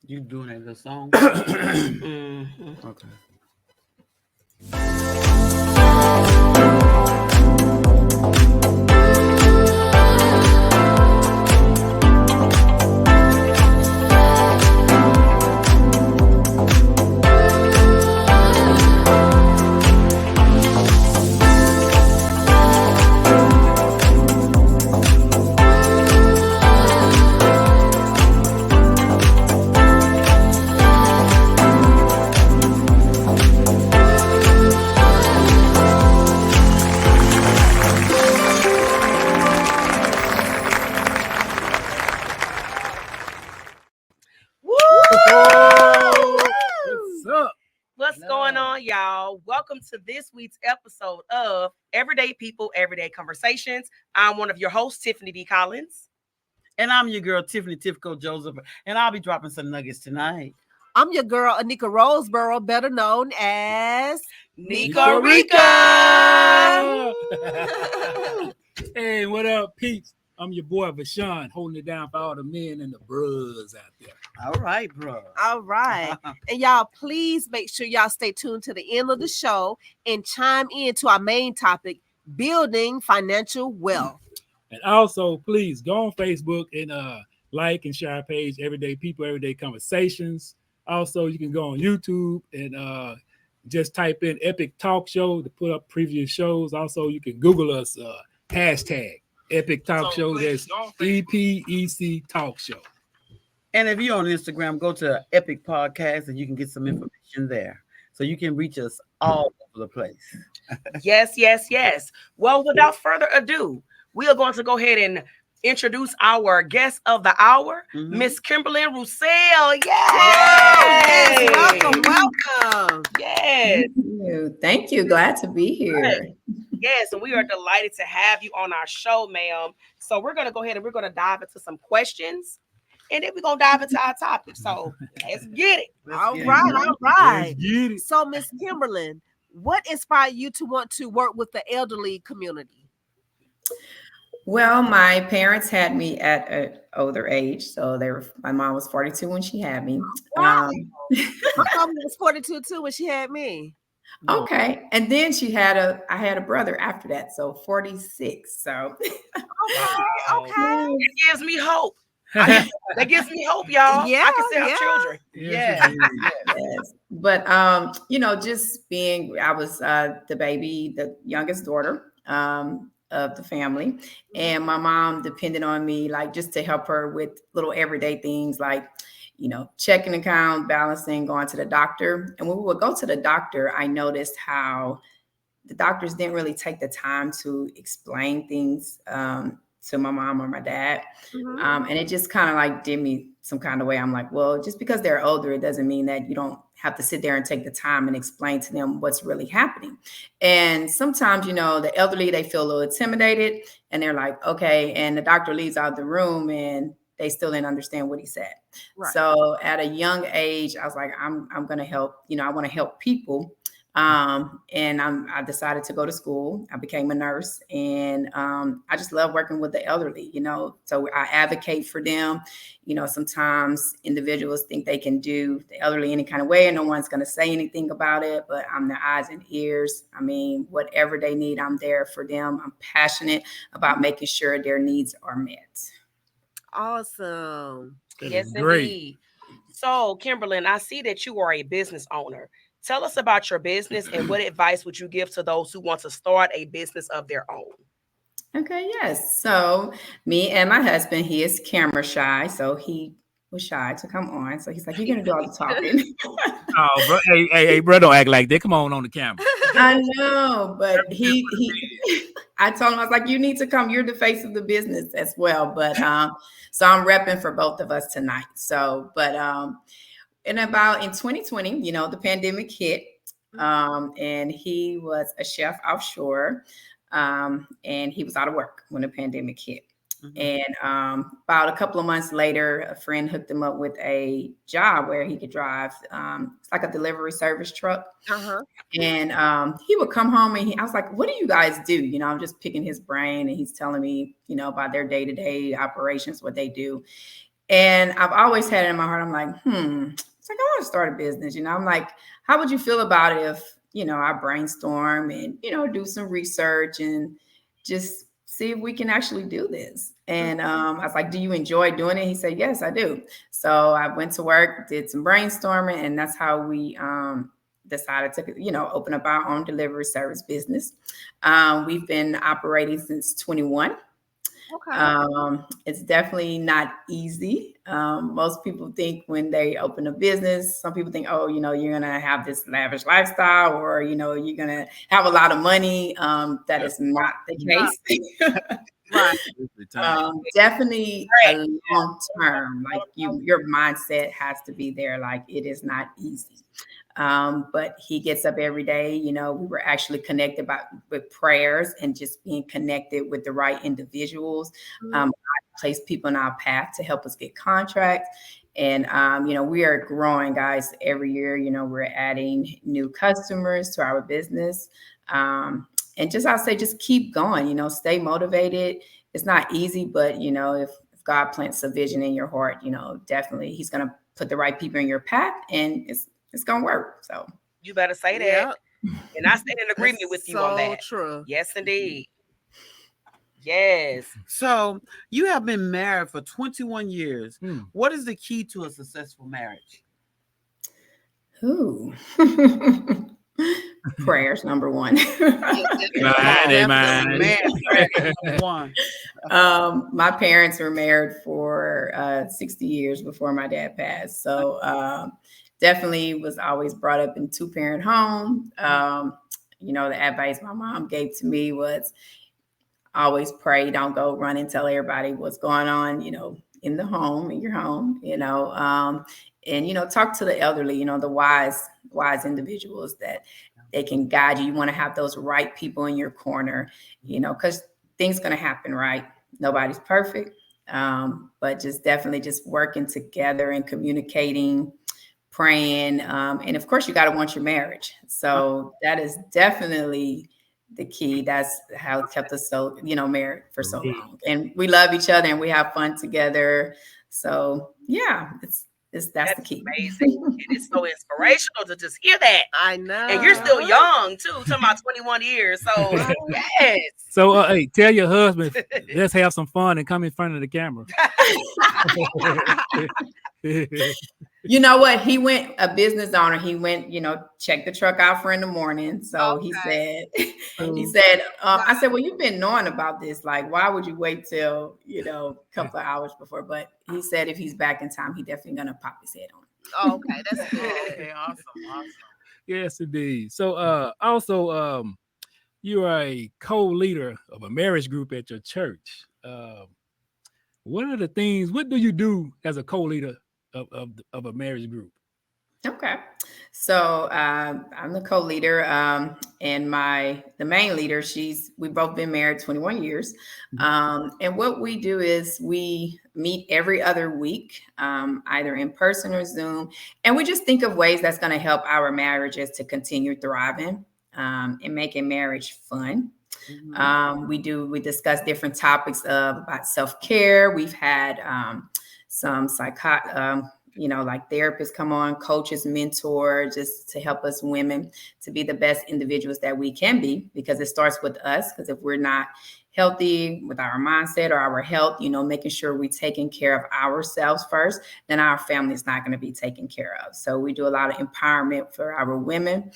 You doing that little song? Mhm. Okay. Woo! What's up? What's going on, y'all? Welcome to this week's episode of Everyday People, Everyday Conversations. I'm one of your hosts, Tiffany D. Collins. And I'm your girl, Tiffany Tifco Joseph, and I'll be dropping some nuggets tonight. I'm your girl, Anika Roseboro, better known as Nika Rika. Hey, what up, peeps? I'm your boy, Vashawn, holding it down for all the men and the bros out there. All right, bro. All right. And y'all, please make sure y'all stay tuned to the end of the show and chime in to our main topic, building financial wealth. And also, please go on Facebook and like and share our page, Everyday People, Everyday Conversations. Also, you can go on YouTube and just type in Epic Talk Show to put up previous shows. Also, you can Google us, hashtag Epic Talk Show. That's EPEC Talk Show. And if you're on Instagram, go to Epic Podcast and you can get some information there. So you can reach us all over the place. Yes. Well, without further ado, we are going to go ahead and introduce our guest of the hour, Miss KIMBERLYN ROUSELL. Yes. Welcome. Yes. Thank you. Glad to be here. Yes, and we are delighted to have you on our show, ma'am. So we're going to go ahead and we're going to dive into some questions, and then we're going to dive into our topic. So let's get it. All right. Let's get it. So, Miss KIMBERLYN, what inspired you to want to work with the elderly community? Well, my parents had me at an older age. So my mom was 42 when she had me. Wow. My mom was 42 too when she had me. Okay. And then I had a brother after that. So 46. So Okay. It gives me hope. That gives me hope, y'all. Yeah, I can still have children. Yes. yes. But just being I was the baby, the youngest daughter of the family. And my mom depended on me like just to help her with little everyday things like, checking account, balancing, going to the doctor. And when we would go to the doctor, I noticed how the doctors didn't really take the time to explain things to my mom or my dad. And it just kind of like did me some kind of way. I'm like, well, just because they're older, it doesn't mean that you don't have to sit there and take the time and explain to them what's really happening. And sometimes, the elderly, they feel a little intimidated and they're like, okay. And the doctor leaves out the room and they still didn't understand what he said. Right. So at a young age, I was like, I'm going to help, I want to help people. And I decided to go to school. I became a nurse and I just love working with the elderly, so I advocate for them. Sometimes individuals think they can do the elderly any kind of way and no one's going to say anything about it, but I'm their eyes and ears. I mean, whatever they need, I'm there for them. I'm passionate about making sure their needs are met. Awesome. Yes, indeed. So, KIMBERLYN, I see that you are a business owner. Tell us about your business and what advice would you give to those who want to start a business of their own? Okay, yes. So me and my husband, he is camera shy. So he was shy to come on. So he's like, you're going to do all the talking. Oh, bro. Hey, bro, don't act like that. Come on the camera. I know, but I told him, I was like, you need to come. You're the face of the business as well. But so I'm repping for both of us tonight. So, but in 2020, the pandemic hit, and he was a chef offshore, and he was out of work when the pandemic hit. And about a couple of months later, a friend hooked him up with a job where he could drive, it's like a delivery service truck. And he would come home and I was like, what do you guys do? I'm just picking his brain and he's telling me, about their day-to-day operations, what they do. And I've always had it in my heart. I'm like, it's like, I want to start a business. I'm like, how would you feel about it if, I brainstorm and, do some research and just see if we can actually do this. And I was like, do you enjoy doing it? He said, yes, I do. So I went to work, did some brainstorming, and that's how we decided to, open up our own delivery service business. We've been operating since 21. Okay. It's definitely not easy. Most people think when they open a business, some people think, oh, you're going to have this lavish lifestyle, or, you're going to have a lot of money. That is not the case. Right. Definitely a long term, like your mindset has to be there. Like, it is not easy. But he gets up every day. We were actually connected with prayers and just being connected with the right individuals. I place people in our path to help us get contracts. And, we are growing, guys, every year. We're adding new customers to our business. And I'll say, just keep going, stay motivated. It's not easy, but, if God plants a vision in your heart, definitely he's going to put the right people in your path, and it's going to work. So you better say that. And I stand in agreement with you on that. True. Yes, indeed. Yes. So you have been married for 21 years. What is the key to a successful marriage? Ooh. Prayers, number one. One. My parents were married for 60 years before my dad passed. So definitely was always brought up in 2-parent home. The advice my mom gave to me was always pray. Don't go run and tell everybody what's going on, in the home, in your home, and, talk to the elderly, the wise individuals that they can guide you. You want to have those right people in your corner, because things going to happen, right? Nobody's perfect. But definitely working together and communicating, praying. And of course you got to want your marriage. So that is definitely the key. That's how it kept us so, married for so long. And we love each other and we have fun together. So yeah, that's the key. Amazing. It is so inspirational to just hear that. I know. And you're still young too, talking about 21 years. So yes. So hey, tell your husband, let's have some fun and come in front of the camera. You know what? He went a business owner. He went, check the truck out for in the morning. So he said, I said, well, you've been knowing about this. Like, why would you wait till, a couple of hours before? But he said, if he's back in time, he definitely going to pop his head on. Okay, that's good. Okay, awesome. Yes, indeed. So also, you are a co-leader of a marriage group at your church. What do you do as a co-leader of a marriage group? Okay. So I'm the co-leader, and the main leader, we've both been married 21 years. And what we do is we meet every other week, either in person or Zoom. And we just think of ways that's going to help our marriages to continue thriving, and making marriage fun. We discuss different topics about self-care. We've had some like therapists come on, coaches, mentors, just to help us women to be the best individuals that we can be, because it starts with us. Because if we're not healthy with our mindset or our health, making sure we're taking care of ourselves first, then our family is not going to be taken care of. So we do a lot of empowerment for our women.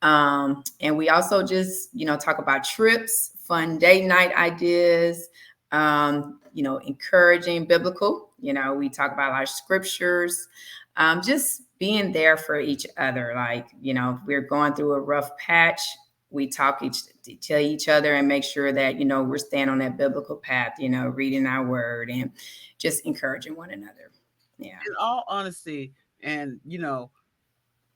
And we also just, talk about trips, fun date night ideas, encouraging biblical, we talk about our scriptures, just being there for each other. Like, if we're going through a rough patch, we tell each other and make sure that, we're staying on that biblical path, reading our word and just encouraging one another. Yeah. In all honesty, and,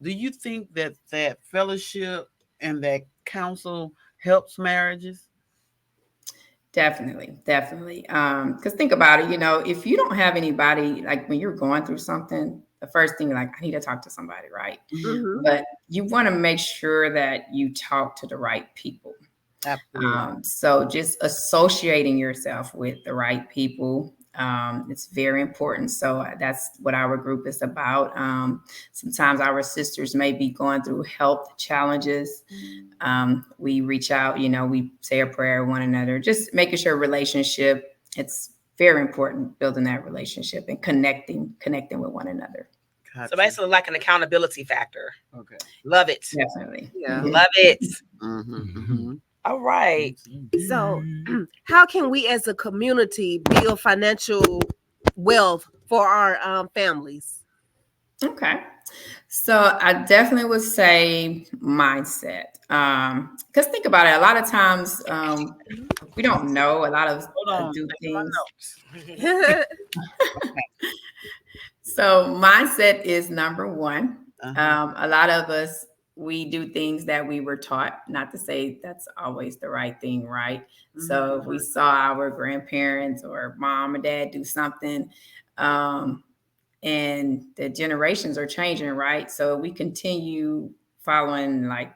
do you think that fellowship and that counsel helps marriages? Definitely. Because think about it, if you don't have anybody, like when you're going through something, the first thing, like, I need to talk to somebody, right? Mm-hmm. But you want to make sure that you talk to the right people. Absolutely. So just associating yourself with the right people, It's very important. So that's what our group is about. Sometimes our sisters may be going through health challenges. We reach out, we say a prayer one another, just making sure relationship, it's very important, building that relationship and connecting with one another. So basically like an accountability factor. Okay. Love it. Definitely. Yeah. Love it. Mm-hmm. All right. So, how can we as a community build financial wealth for our families? Okay. So I definitely would say mindset. Because think about it, a lot of times we don't know a lot of Hold on. do Take my things. notes. So mindset is number one. Uh-huh. A lot of us, we do things that we were taught, not to say that's always the right thing, right? So if we saw our grandparents or mom or dad do something, and the generations are changing, right? So we continue following like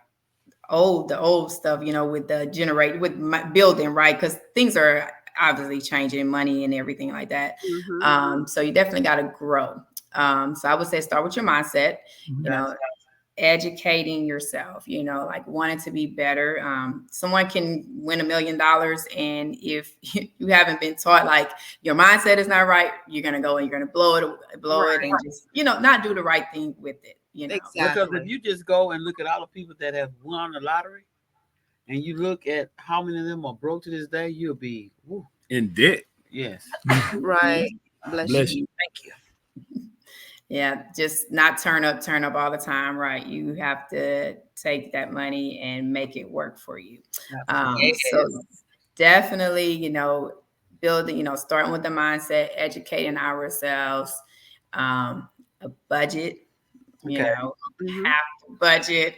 the old stuff, with the building, right? Because things are obviously changing, money and everything like that. So you definitely got to grow. So I would say start with your mindset, educating yourself, like wanting to be better. Someone can win $1 million. And if you haven't been taught, like your mindset is not right, you're going to go and you're going to blow it and just, not do the right thing with it, Exactly. Because if you just go and look at all the people that have won the lottery, and you look at how many of them are broke to this day, you'll be In debt. yes. Right. Bless you. Thank you. Yeah, just not turn up all the time, right? You have to take that money and make it work for you. So definitely, building, starting with the mindset, educating ourselves, a budget, have to budget.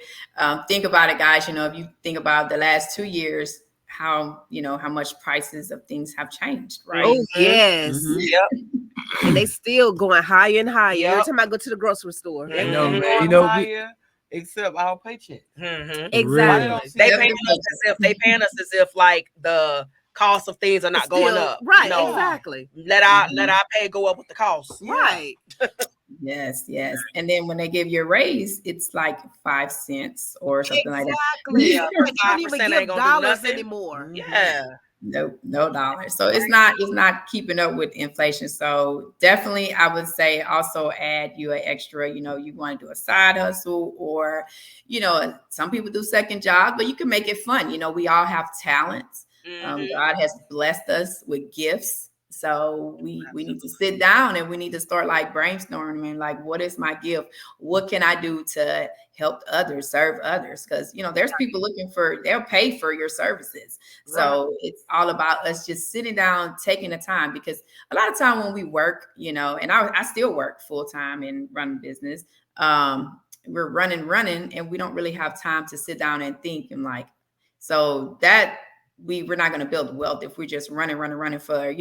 Think about it, guys. If you think about the last 2 years, how much prices of things have changed, right? Oh yes. Yep. And they still going higher and higher every Yep. time I go to the grocery store. They know, ain't man. going higher except our paycheck. Exactly. They paying us as if like the cost of things are not going up. Right. No. Exactly. Let our pay go up with the cost. Right. Yes. And then when they give you a raise, it's like 5 cents or something like that. Exactly. You don't 5% even ain't give gonna do dollars nothing. anymore. Yeah. No dollars. So it's not keeping up with inflation. So definitely I would say also add you an extra, you want to do a side hustle or, some people do second jobs, but you can make it fun. We all have talents. God has blessed us with gifts. So we need to sit down and we need to start like brainstorming and like, what is my gift? What can I do to help others, serve others? Because, there's people they'll pay for your services. So it's all about us just sitting down, taking the time, because a lot of time when we work, and I still work full time and run a business. We're running and we don't really have time to sit down and think and like, so that we're not going to build wealth if we're just running for,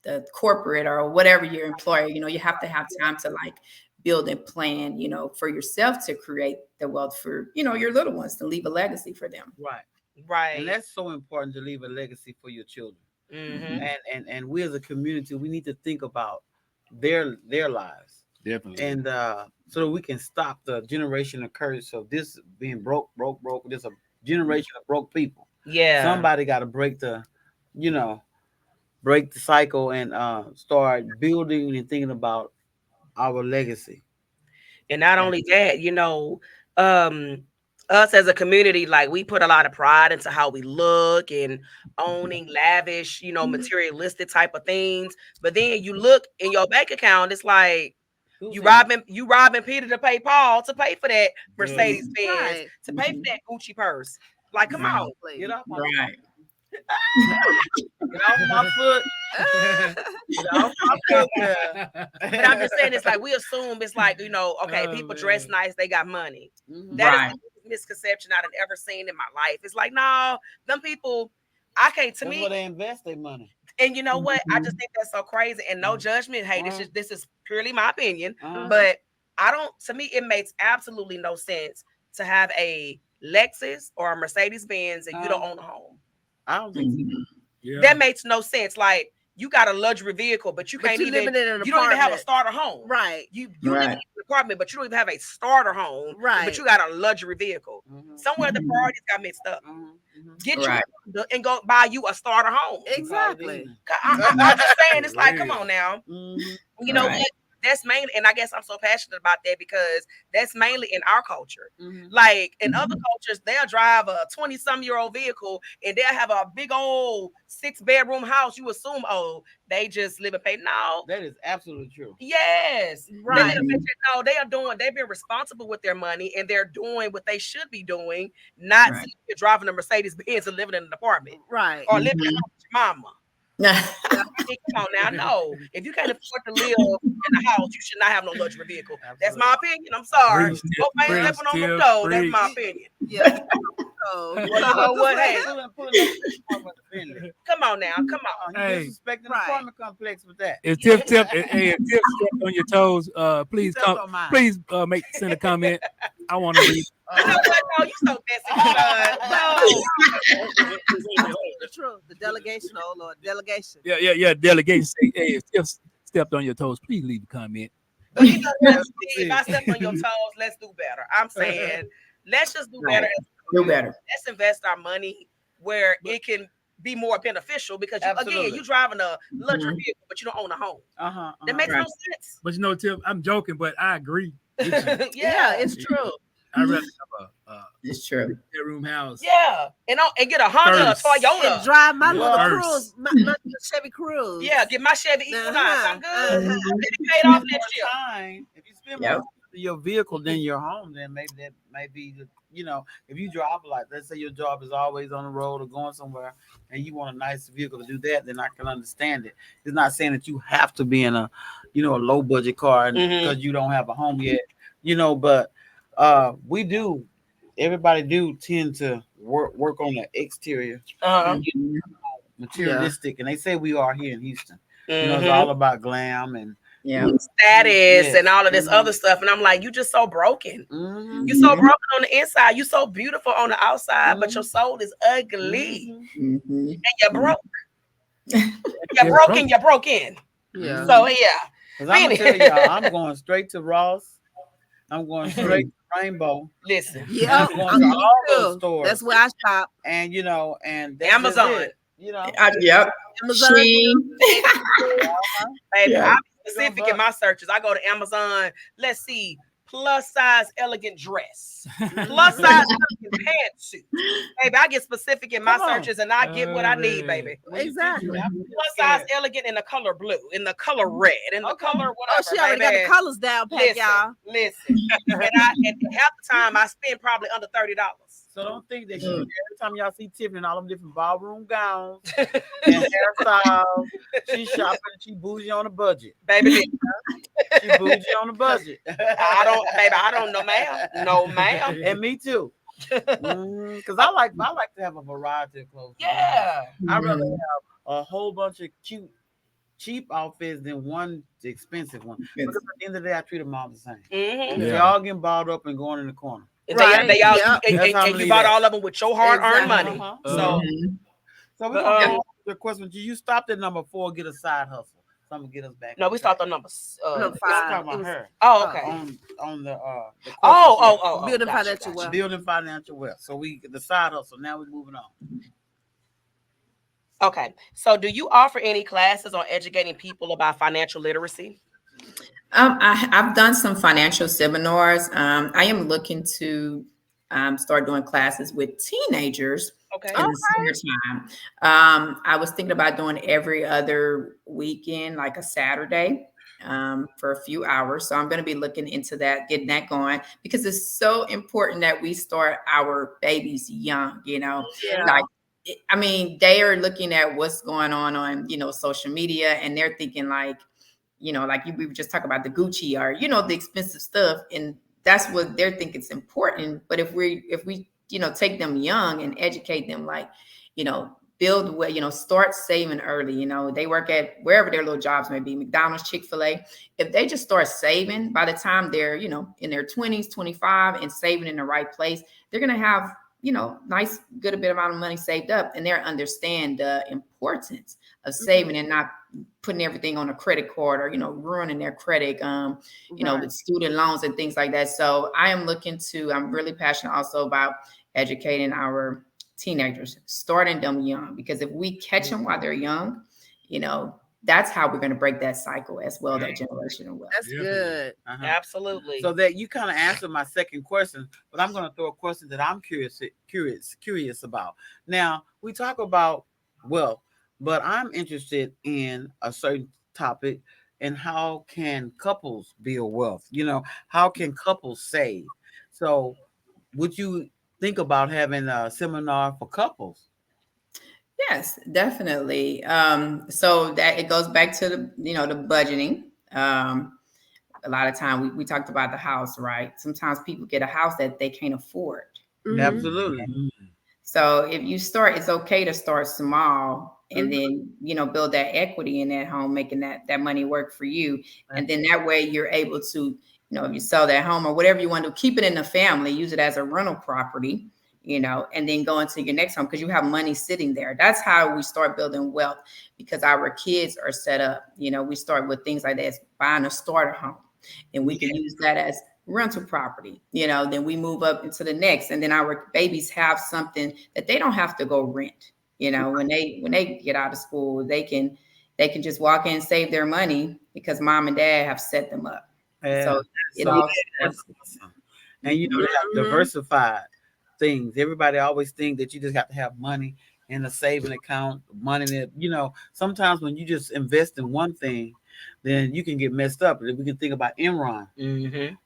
the corporate or whatever your employer, you have to have time to like build and plan, for yourself to create the wealth for, your little ones, to leave a legacy for them. Right. And that's so important, to leave a legacy for your children. And we as a community, we need to think about their lives. Definitely. And so that we can stop the generational curse of this being broke. There's a generation of broke people. Yeah. Somebody got to break the cycle and start building and thinking about our legacy. And not only that, us as a community, like we put a lot of pride into how we look and owning lavish, materialistic type of things. But then you look in your bank account, it's like you robbing Peter to pay Paul to pay for that Mercedes Benz, to pay for that Gucci purse. Like, come on, Get off my Right. Get off my foot. Get off my foot. But I'm just saying, it's like we assume it's like, okay, people dress nice, they got money. That is a misconception I've ever seen in my life. It's like, no, them people, That's where they invest their money. And you know what? I just think that's so crazy. And no judgment. Hey, this is purely my opinion. But to me, it makes absolutely no sense to have a Lexus or a Mercedes Benz and you don't own a home. I don't think so. Yeah. That makes no sense. Like, you got a luxury vehicle, but you can't even. You don't even have a starter home. Right. You live in an apartment, but you don't even have a starter home. Right. But you got a luxury vehicle. Somewhere the priorities got mixed up. Get you and go buy you a starter home. Exactly. I'm just saying, it's like, come on now. You know what? That's mainly, and I guess I'm so passionate about that because that's mainly in our culture. Like in other cultures, they'll drive a 20-some-year-old vehicle and they'll have a big old 6-bedroom house. You assume, oh, they just live and pay. No, that is absolutely true. Yes, right. No, they are doing. They've been responsible with their money and they're doing what they should be doing. Not you're driving a Mercedes Benz and living in an apartment, right? Or living with your mama. Come on now, no. If you can't afford to live in a house, you should not have no luxury vehicle. Absolutely. That's my opinion. I'm sorry. Okay, stepping on the toe. That's my opinion. Yeah. Well, you know what? Hey, come on now, come on. Hey, disrespecting the apartment complex with that. If Tiff stepped on your toes, please send a comment. I want to read. You know what? No, you so messy, No. The delegation, oh Lord, delegation. Yeah. Delegation. Say, hey, if Tiff stepped on your toes, please leave a comment. But you know what? If I step on your toes, let's do better. I'm saying, let's just do better. Do better. Let's invest our money where it can be more beneficial because again, you driving a luxury vehicle, but you don't own a home. That makes no sense. But you know, Tiff, I'm joking, but I agree. Yeah, it's true. I'd rather have it's true. bedroom house. Yeah, and get a Honda, a Toyota, and drive my little Cruise, my Chevy Cruise. Yeah, get my Chevy Equinox. I'm good. Let me pay it off next year. If you spend more your vehicle than your home, then maybe that might be the, if you drive like, let's say your job is always on the road or going somewhere and you want a nice vehicle to do that, then I can understand it. It's not saying that you have to be in a low budget car because you don't have a home yet, but everybody do tend to work on the exterior, materialistic, and they say we are here in Houston. It's all about glam and status and all of this other stuff, and I'm like, you just so broken. You're so broken on the inside. You're so beautiful on the outside, but your soul is ugly, and you're broke. You're broken. Yeah. So yeah. I'm gonna tell y'all, I'm going straight to Ross. I'm going straight to Rainbow. Listen. Yeah. I'm going to all those stores. That's where I shop. And and that's Amazon. Yep. Amazon. Baby, I'm specific in my searches. I go to Amazon. Let's see. Plus size elegant dress, plus size elegant pantsuit. Baby, I get specific in my searches and I get what I need, baby. Exactly. Plus size elegant in the color blue, in the color red, in the color whatever. Oh, she already got the colors down pat, y'all. Listen. And half the time I spend probably under $30. So don't think that every time y'all see Tiffany in all them different ballroom gowns and hairstyles, she shopping and she bougie on a budget. Baby, she bougie on a budget. I don't know, ma'am. No, ma'am. And me too. Because I like to have a variety of clothes. Yeah. I'd rather have a whole bunch of cute, cheap outfits than one expensive one. Because at the end of the day, I treat them all the same. They all getting balled up and going in the corner. They all, and you bought all of them with your hard-earned money. So we're going to the question. Do you stop at number 4, get a side hustle? So I'm going to get us back. No, we stopped on number 5. Talking about her. Oh, okay. On the building financial wealth. Building financial wealth. So the side hustle. Now we're moving on. Okay. So do you offer any classes on educating people about financial literacy? I've done some financial seminars. I am looking to start doing classes with teenagers in the summertime. I was thinking about doing every other weekend, like a Saturday, for a few hours. So I'm going to be looking into that, getting that going, because it's so important that we start our babies young, Like, I mean, they are looking at what's going on, social media, and they're thinking like we were just talking about the Gucci or, the expensive stuff. And that's what they're thinking is important. But if we, take them young and educate them, like, build what, start saving early, they work at wherever their little jobs may be, McDonald's, Chick-fil-A. If they just start saving by the time they're, in their 20s, 25 and saving in the right place, they're going to have nice, good bit amount of money saved up, and they understand the importance of saving and not putting everything on a credit card or, ruining their credit, with student loans and things like that. So I'm really passionate also about educating our teenagers, starting them young, because if we catch them while they're young, that's how we're going to break that cycle as well, that generational wealth. That's good. Absolutely. So that you kind of answered my second question, but I'm going to throw a question that I'm curious about. Now, we talk about wealth, but I'm interested in a certain topic, and how can couples build wealth? How can couples save? So, would you think about having a seminar for couples? Yes, definitely. So that it goes back to the budgeting. A lot of time we talked about the house, right? Sometimes people get a house that they can't afford. Absolutely. So if you start, it's okay to start small and then, build that equity in that home, making that money work for you. And then that way you're able to, if you sell that home or whatever you want to keep it in the family, use it as a rental property, and then go into your next home because you have money sitting there. That's how we start building wealth, because our kids are set up. We start with things like that, buying a starter home, and we can use that as rental property. Then we move up into the next, and then our babies have something that they don't have to go rent. When they get out of school, they can just walk in and save their money because mom and dad have set them up. So it all that's awesome. And they have diversified things. Everybody always think that you just have to have money in a saving account, money that, sometimes when you just invest in one thing, then you can get messed up. We can think about Enron.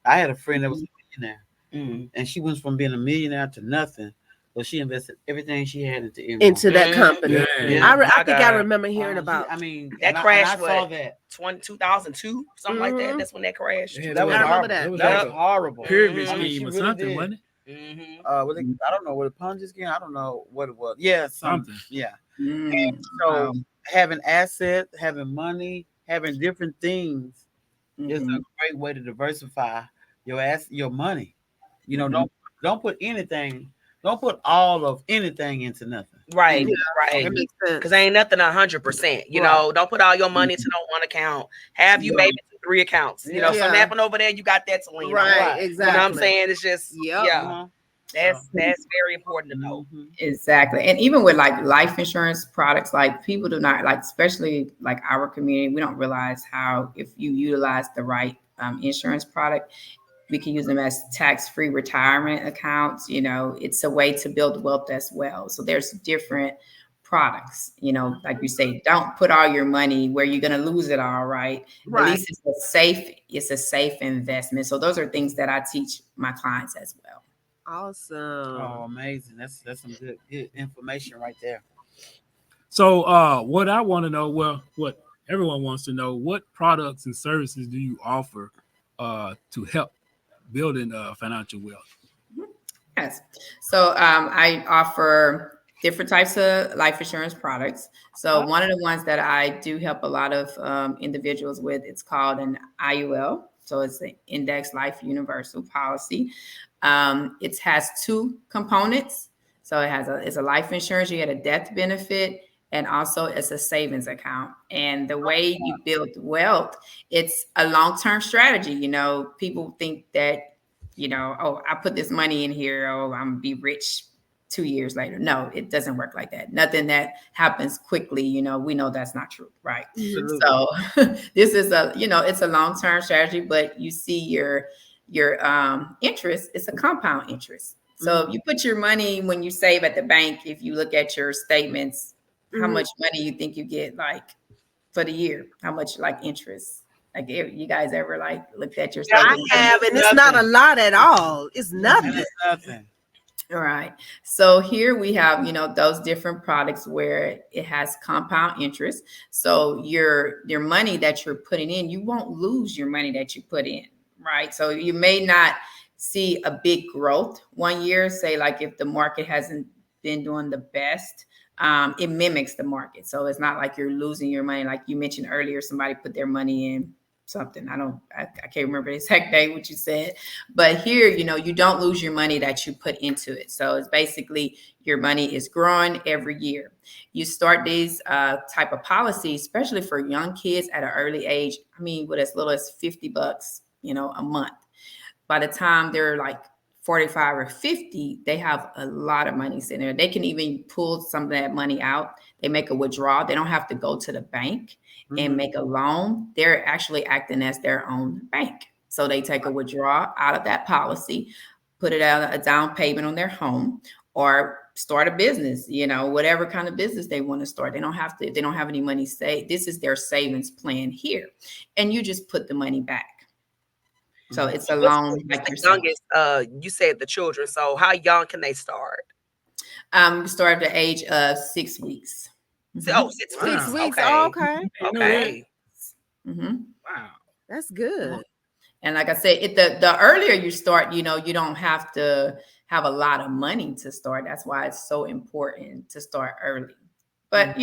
I had a friend that was a millionaire, and she went from being a millionaire to nothing. So she invested everything she had into that company. Yeah. I think I remember hearing about. That crash. I saw that 2002, something like that. That's when that crashed. Yeah, that was I remember horrible. that. was That like was a horrible. pyramid I mean, she scheme or really something, did. wasn't it? I don't know what a Ponzi scheme. I don't know what it was. Yeah, something. Yeah. So having assets, having money, having different things is a great way to diversify your money. Don't put anything. Don't put all of anything into nothing. Right, That makes sense. Because ain't nothing 100%. Don't put all your money into no one account. Have you maybe 3 accounts. Something happened over there, you got that to lean on. Right, exactly. You know what I'm saying? It's just Yep. that's very important to know. Exactly. And even with like life insurance products, like people do not like, especially like our community, we don't realize how, if you utilize the right insurance product, we can use them as tax-free retirement accounts. It's a way to build wealth as well. So there's different products, like you say, don't put all your money where you're going to lose it all, right? At least it's a safe investment. So those are things that I teach my clients as well. Awesome. Oh, amazing. That's some good information right there. So what I want to know, what everyone wants to know, what products and services do you offer to help building financial wealth? Yes. So I offer different types of life insurance products. So one of the ones that I do help a lot of individuals with, it's called an IUL. So it's the Index Life Universal Policy. It has 2 components. So it's a life insurance, you get a death benefit, and also it's a savings account. And the way you build wealth, it's a long-term strategy. People think that, oh, I put this money in here, oh, I'm gonna be rich 2 years later. No, it doesn't work like that. Nothing that happens quickly, we know that's not true, right? Absolutely. So this is it's a long-term strategy, but you see your interest, it's a compound interest. So if you put your money, when you save at the bank, if you look at your statements, how much money you think you get like for the year, how much like interest? Like, you guys ever like looked at your statement? I have, and it's not a lot at all. It's nothing. It's nothing. All right. So here we have, those different products where it has compound interest. So your money that you're putting in, you won't lose your money that you put in, right? So you may not see a big growth one year, say like if the market hasn't been doing the best, it mimics the market. So it's not like you're losing your money. Like you mentioned earlier, somebody put their money in something. I can't remember the exact day what you said, but here, you don't lose your money that you put into it. So it's basically your money is growing every year. You start these type of policies, especially for young kids at an early age. I mean, with as little as $50, a month. By the time they're like 45 or 50, they have a lot of money sitting there. They can even pull some of that money out. They make a withdrawal. They don't have to go to the bank and make a loan. They're actually acting as their own bank. So they take a withdrawal out of that policy, put it out a down payment on their home, or start a business, whatever kind of business they want to start. They don't have to, if they don't have any money saved, this is their savings plan here. And you just put the money back. So it's a loan, like the you're youngest, you said the children. So how young can they start? Start at the age of 6 weeks. So, oh, 6 Wow. weeks. 6 weeks. Okay. Oh, okay. Okay. Mm-hmm. Wow. That's good. And like I said, the earlier you start, you don't have to have a lot of money to start. That's why it's so important to start early. But,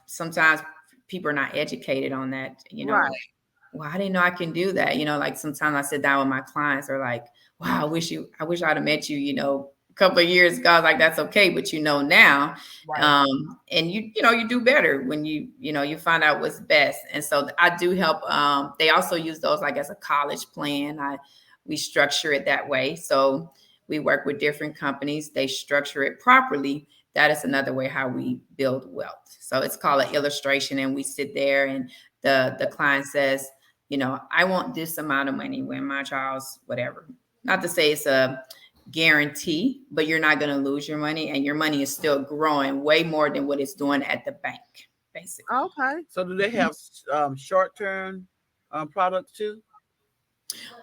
sometimes people are not educated on that, Right. Well, I didn't know I can do that. Like sometimes I sit down with my clients, they're like, wow, I wish I'd have met you, a couple of years ago. I was like, that's okay. But now, Right. and you do better when you find out what's best. And so I do help. They also use those like as a college plan. We structure it that way. So we work with different companies. They structure it properly. That is another way how we build wealth. So it's called an illustration, and we sit there and the client says, I want this amount of money when my child's whatever. Not to say it's a guarantee, but you're not going to lose your money, and your money is still growing way more than what it's doing at the bank, basically. Okay. So do they have short-term products too?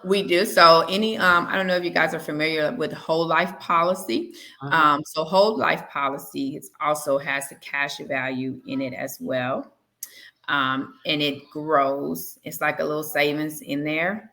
We do. So I don't know if you guys are familiar with whole life policy. So whole life policy also has the cash value in it as well. And it grows. It's like a little savings in there.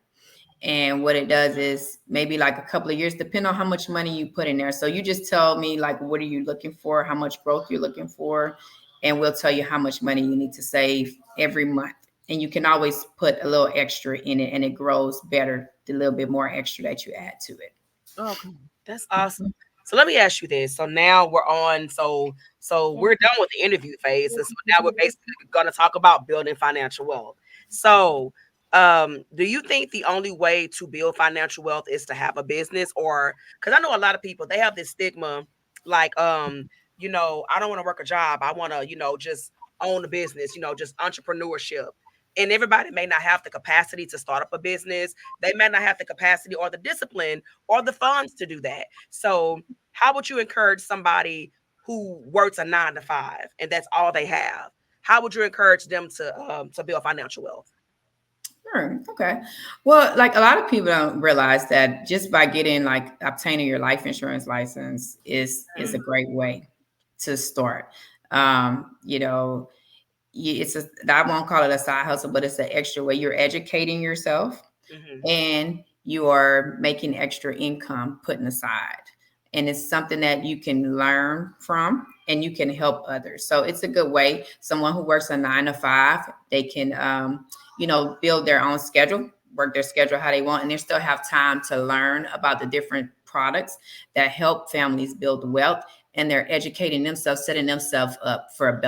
And what it does is maybe like a couple of years, depending on how much money you put in there. So you just tell me like, what are you looking for? How much growth you're looking for? And we'll tell you how much money you need to save every month. And you can always put a little extra in it, and it grows better, the little bit more extra that you add to it. Okay. That's awesome. So let me ask you this. So now we're on. So we're done with the interview phase. And so now we're basically going to talk about building financial wealth. So, do you think the only way to build financial wealth is to have a business, or because I know a lot of people, they have this stigma, like, I don't want to work a job. I want to, just own a business, just entrepreneurship. And everybody may not have the capacity to start up a business. They may not have the capacity or the discipline or the funds to do that. So how would you encourage somebody who works a 9 to 5 and that's all they have? How would you encourage them to build financial wealth? Sure. Okay. Well, like a lot of people don't realize that just by obtaining your life insurance license is a great way to start. I won't call it a side hustle, but it's an extra way. You're educating yourself, and you are making extra income putting aside. And it's something that you can learn from, and you can help others. So it's a good way. Someone who works a 9 to 5, they can, build their own schedule, work their schedule how they want, and they still have time to learn about the different products that help families build wealth. And they're educating themselves, setting themselves up for a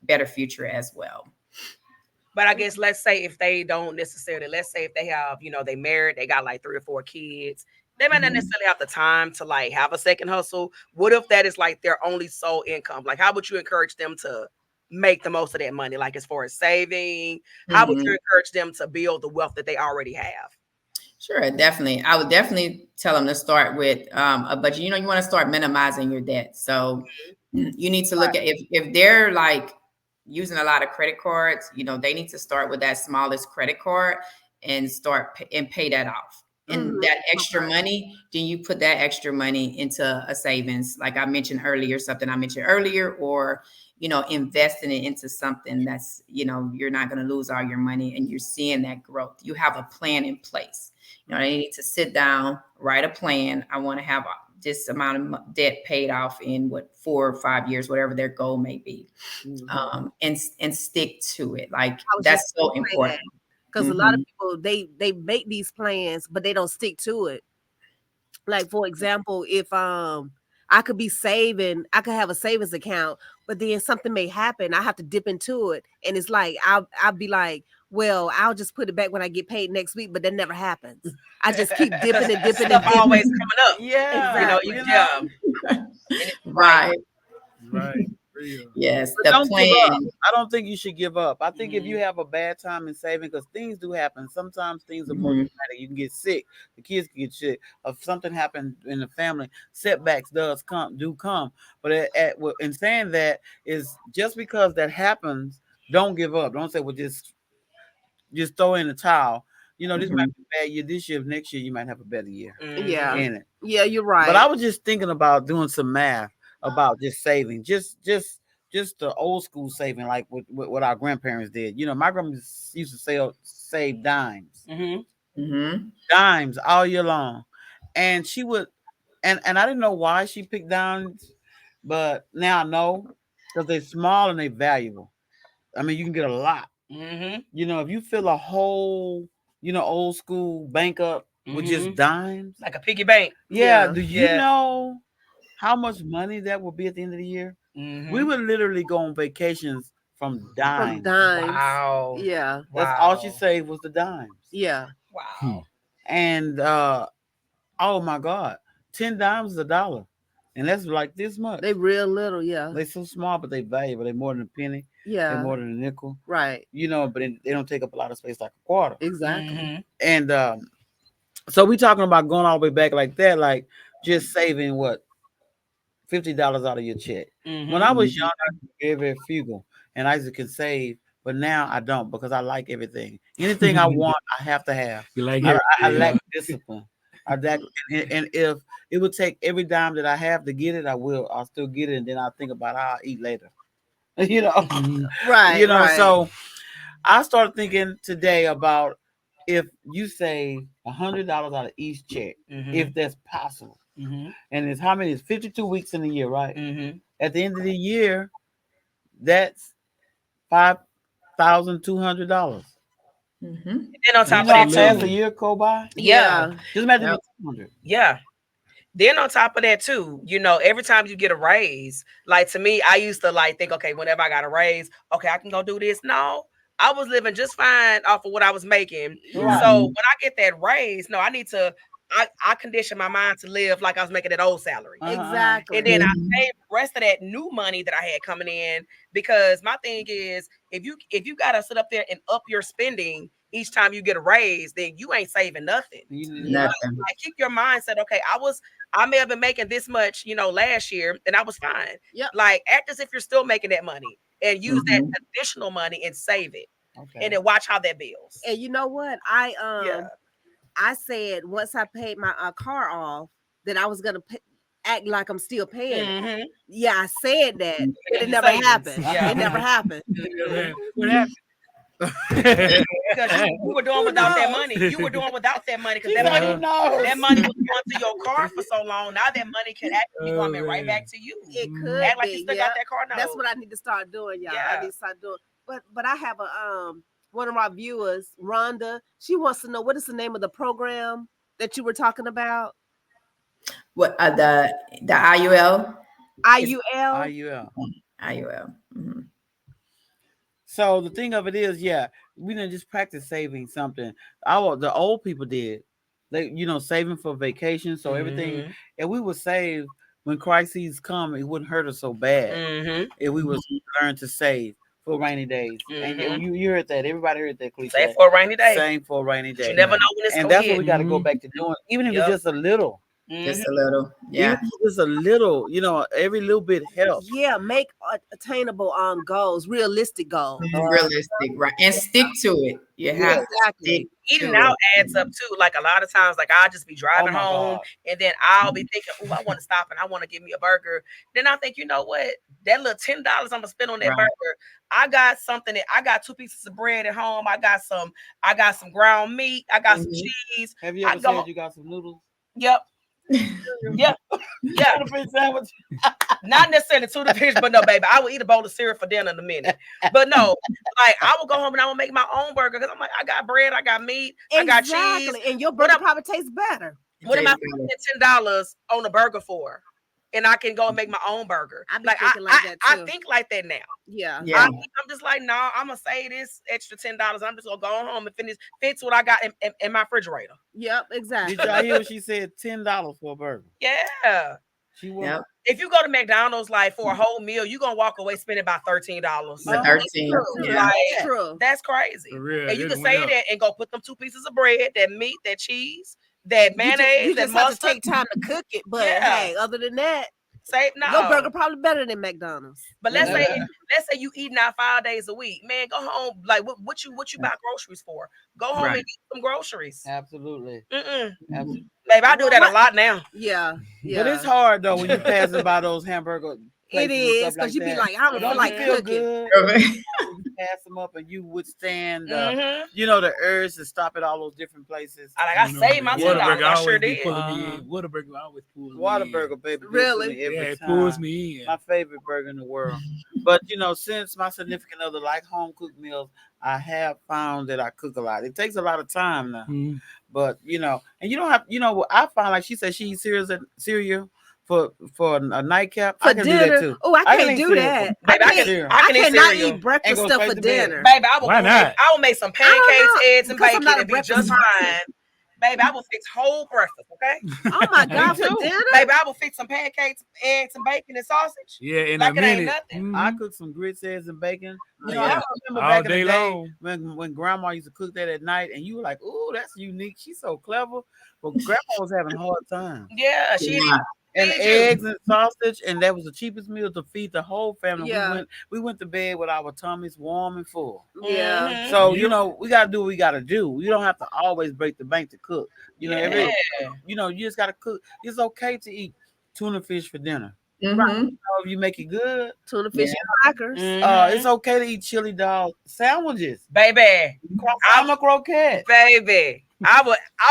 better future as well. But I guess let's say if they don't necessarily, let's say if they have, they married, they got like 3 or 4 kids, they might not necessarily have the time to like have a second hustle. What if that is like their only sole income? Like, how would you encourage them to make the most of that money? Like as far as saving, how would you encourage them to build the wealth that they already have? Sure, definitely. I would definitely tell them to start with a budget. You want to start minimizing your debt. So you need to look at if they're like using a lot of credit cards, they need to start with that smallest credit card and and pay that off. And that extra money, then you put that extra money into a savings, like I mentioned earlier, or investing it into something that's, you're not going to lose all your money and you're seeing that growth. You have a plan in place. They need to sit down, write a plan. I want to have this amount of debt paid off in 4 or 5 years, whatever their goal may be, and stick to it. Like that's so important. because a lot of people they make these plans, but they don't stick to it. Like for example, if I could be saving, I could have a savings account, but then something may happen. I have to dip into it, and it's like I'll be like, well, I'll just put it back when I get paid next week, but that never happens. I just keep dipping and dipping and Stuff dipping. always coming up. Yeah, You know, Exactly. yeah. And it's Right. Right. Real. Yes. But The don't give up. plan. I don't think you should give up. I think if you Mhm. have a bad time in saving, because things do happen. Sometimes things are more Mhm. dramatic. You can get sick. The kids can get sick. If something happened in the family, setbacks do come. But in saying that is just because that happens, don't give up. Don't say, well, just throw in the towel. You know, this might be a bad year this year. Next year, you might have a better year Yeah. in it. Yeah, you're But I right. was just thinking about doing some math about just saving, just the old school saving, like what our grandparents did. You know, my grandma used to save dimes, Mhm. Mhm. dimes all year long, and she would, and I didn't know why she picked dimes, but now I know because they're small and they're valuable. I mean, you can get a lot. Mhm. You know, if you fill a whole, old school bank up with just Mhm. dimes, Like a piggy bank. yeah. Yeah. Do you Yeah. know how much money that will be at the end of the year? We Mhm. would literally go on vacations from From dimes. dimes. Wow. Yeah. That's all she Wow. saved was the dimes. Yeah. Wow. And oh my God, 10 dimes is $1. And that's like this much. They real little, yeah. They're so small, but they valuable. They're more than a penny. They're Yeah. more than a nickel. Right. But they don't take up a lot of space like a quarter. Exactly. Mhm. And so we talking about going all the way back like that, like just saving what $50 out of your check. When Mhm. I was young, I was very frugal, and I used to can save, but now I don't because I like everything. Anything I want, I have to have. You like I everything, lack huh? discipline. I lack, and if it would take every dime that I have to get it, I will. I'll still get it, and then I'll think about how I'll eat later. you know, Mhm. Right. Right. So I started thinking today about if you save $100 out of each check, if Mhm. that's possible, Mhm. and it's how many? It's 52 weeks in a year, right? Mhm. At the end of the year, that's $5,200. Mhm. Then on Do you top know of how that fast a too. Absolutely. year go by? Yeah. Yeah. Just imagine Yep. the 200. Yeah. Then on top of that too, every time you get a raise, like to me, I used to like think, okay, whenever I got a raise, okay, I can go do this. No, I was living just fine off of what I was making. Right. So Mhm. when I get that raise, no, I need to. I condition my mind to live like I was making that old salary. And Exactly. then I Mhm. save the rest of that new money that I had coming in because my thing is if you gotta sit up there and up your spending each time you get a raise, then you ain't saving nothing. Yeah. Nothing. Like keep your mindset, okay, I may have been making this much, last year, and I was fine. Yep. Like act as if you're still making that money and use that Mhm. additional money and save it. And Okay. then watch how that builds. And you know what? Yeah. I said once I paid my car off that I was gonna act like I'm still paying it. Mm-hmm. Yeah, I said that, but it Your never savings. happened. Yeah. It never happened. What happened? Because you were doing Who without that knows? money. You were doing without that money because She that said, money who knows? that money was going to your car for so long. Now that money can actually be Oh, coming right man. back to you. It Mhm. could Act like you be. still Yeah, got that car note. that's what I need to start doing, y'all. I Yeah. need to start doing. But I have a one of our viewers, Rhonda. She wants to know what is the name of the program that you were talking about. What the IUL? IUL. IUL. IUL. Mhm. So the thing of it is, yeah, we didn't just practice saving something. The old people did. They, saving for vacation, so everything, Mm-hmm. and we would save when crises come. It wouldn't hurt us so bad Mm-hmm. if we was learn to save for rainy days. And Mm-hmm. you heard that. Everybody heard that cliche. Save for a rainy day. Same for a rainy You day. never know when it's And gonna that's what hit. we got to go Mhm. back to doing, even if it's Yep. just a little. Mm-hmm. Just a little. Even Yeah. if it's just a little, every little bit helps. Yeah, make attainable goals, realistic goals. Realistic, right? And stick to it. You Yeah. have to stick Exactly. Eating to out it. adds up too. Like a lot of times, like I'll just be Oh driving my home God. and then I'll be thinking, oh, I want to stop and I want to give me a burger. Then I think, you know what? That little $10 I'm gonna spend on that Right. burger. I got something I got 2 pieces of bread at home. I got some ground meat. I got some Mhm. cheese. Have you I ever go said you got some noodles? Yep. Yeah, yeah. Tuna fish sandwich. Not necessarily tuna fish, but no, baby. I will eat a bowl of cereal for dinner in a minute. But no, like I will go home and I will make my own burger because I'm like, I got bread, I got meat, I got cheese. Exactly. And your What burger am, probably tastes better. what am I Tastes spending $10 on a burger for? And I can go and make my own burger. I be Like thinking like that I too. think like that now. Yeah. Yeah. I'm just like, no, I'm gonna save this extra $10. I'm just gonna go home and fix what I got in my refrigerator. Yep, exactly. Did y'all hear what she said? $10 for a burger. Yeah. She was. Yep. If you go to McDonald's like for a whole meal, you're gonna walk away spending about $13. The 13. True. Yeah. Like, That's true. that's crazy. For real, And you it can went say up. that and go put them 2 pieces of bread, that meat, that cheese, that You mayonnaise, that just have to mustard. take time to cook it. But Yeah. hey, other than that, Say no. your burger probably better than McDonald's. But let's Yeah. say you eating out 5 days a week, man. Go home. Like what you buy groceries for? Go home Right. and get some groceries. Absolutely. Babe, I do that a lot now. Yeah. Yeah. But it's hard though when you're passing by those hamburger It places and is stuff because like you be that. like, I don't Don't feel like you feel cooking. good? You pass them up and you withstand, you know, the urge to stop at all those different places. I saved my $10. Whataburger I sure always be did. pulling me in. Whataburger always pulls me in. Whataburger, baby. Really? Every Yeah, it time. pulls me in. My favorite burger in the world. But you know, since my significant other like home cooked meals, I have found that I cook a lot. It takes a lot of time now. Mhm. But you know, and you don't have, you know, I find like she said she eats cereal for a nightcap. For I can do dinner. that too. Oh, I I can can't eat do cereal. that. Baby, I I can eat cannot cereal. eat breakfast And go stuff straight for to bed. dinner. Baby, I will Why not? I will make some I don't pancakes, know, eggs, and because I'm bacon not a and be just breakfast fine. Baby, I will fix whole breakfast, okay? Oh my Me God, for too. dinner? Baby, I will fix some pancakes, eggs, and bacon and sausage. Yeah, in Like a it ain't minute. nothing. I Mhm. cook some grits, eggs, and bacon. You know, Yeah. I remember All back in the day day long. when grandma used to cook that at night, and you were like, "Ooh, that's unique. She's so clever." But grandma was having a hard time. Yeah, she Yeah. And feed you. eggs and sausage, and that was the cheapest meal to feed the whole family. Yeah. We went to bed with our tummies warm and full. Yeah. Mhm. So you Yep. know, we gotta do what we gotta do. You don't have to always break the bank to cook. You know, Yeah. you know, you just gotta cook. It's okay to eat tuna fish for dinner. Mhm. If you make it good, Tuna fish and crackers. Mhm. it's okay to eat chili dog sandwiches. Baby, I'm croquette. baby. I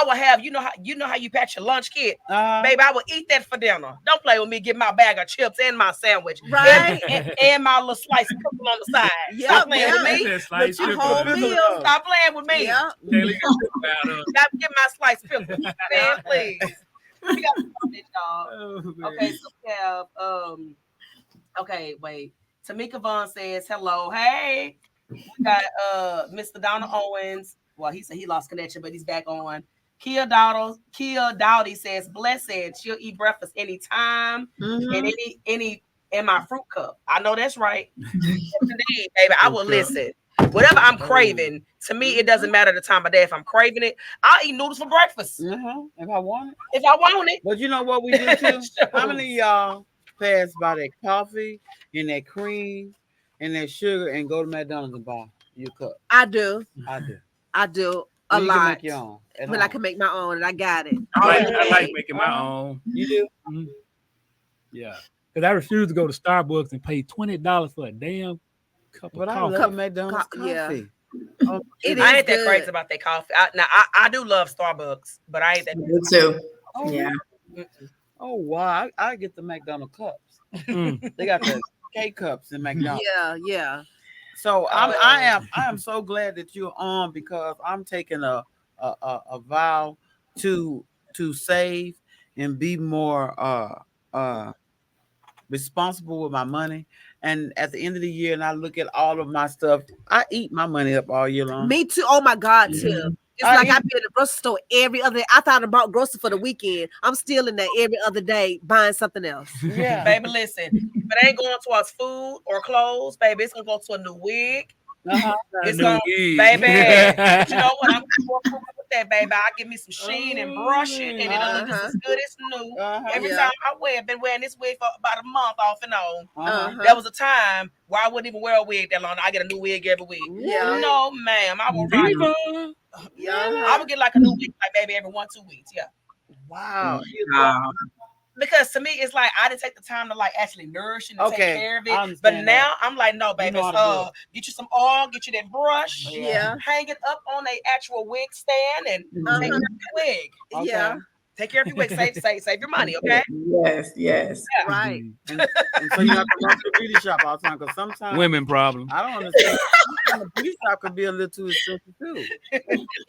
would have, you know how you patch your lunch kit? Baby, I would eat that for dinner. Don't play with me, get my bag of chips and my sandwich. Right. And my little slice of pickle on the side. Yeah, Stop playing with yeah. me. That slice But you pickle. whole Pickle meal. dog. Stop playing with me. Yeah. Kelly got pickle out of. Stop get my slice pickle. Man, please. We got to stop this, dog. Oh, man. Okay, so we have okay, wait. Tamika Vaughn says hello. Hey. We got Mr. Donald Owens. Well, he said he lost connection, but he's back on. Kia Dowdy says, blessed. She'll eat breakfast anytime Mhm. and any in my fruit cup. I know that's right. Indeed, baby. I will Fruit cup. listen. Whatever I'm craving, to me, it doesn't matter the time of day. If I'm craving it, I'll eat noodles for breakfast. If I want it. If I want it. But you know what we do too? Sure. How many of y'all pass by that coffee and that cream and that sugar and go to McDonald's and buy your cup? I do. I do. I do a You can lot. make your own at But I home. can make my own, and I got it. I like making my own. You do? Mhm. Yeah, because I refuse to go to Starbucks and pay $20 for a damn cup of But I coffee. love McDonald's yeah. coffee. Oh, It I is ain't that good. crazy about that coffee. I do love Starbucks, but I ain't that. Me too. oh, Yeah. Oh wow! I get the McDonald's cups. Mm. They got the K cups in McDonald's. Yeah, yeah. So I am so glad that you're on because I'm taking a vow to save and be more responsible with my money. And at the end of the year, and I look at all of my stuff, I eat my money up all year long. Me too. Oh my God, Tim. Mhm. It's like I be in the grocery store every other day. I thought about groceries for the weekend. I'm still in there every other day buying something else. Yeah. Baby, listen, if it ain't going towards food or clothes, baby, it's gonna go to a new wig. Uh-huh. It's New gonna, wig. baby. You know what? I'm more frugal with that, baby. I give me some sheen and brush it, and it'll look just as good as new. Every Yeah. time I wear, I've been wearing this wig for about a month off and on. Uh-huh. There was a time where I wouldn't even wear a wig that long. I get a new wig every week. Yeah. No, ma'am. I will ride. Viva. I would get like a new wig, like maybe every 1-2 weeks. Yeah. Wow. Because to me, it's like I didn't take the time to like actually nourish and take care of I it. understand But that. now I'm like, no, baby, know how to do get you some oil, get you that brush, Yeah. hang it up on a actual wig stand, and take Uh-huh. the wig. Okay. Yeah. Take care of your weight. Save your money, okay? Yes, yes. Yeah. Right. And so you have to run to the beauty shop all the time because sometimes Women problem. I don't understand. Sometimes the beauty shop could be a little too expensive too.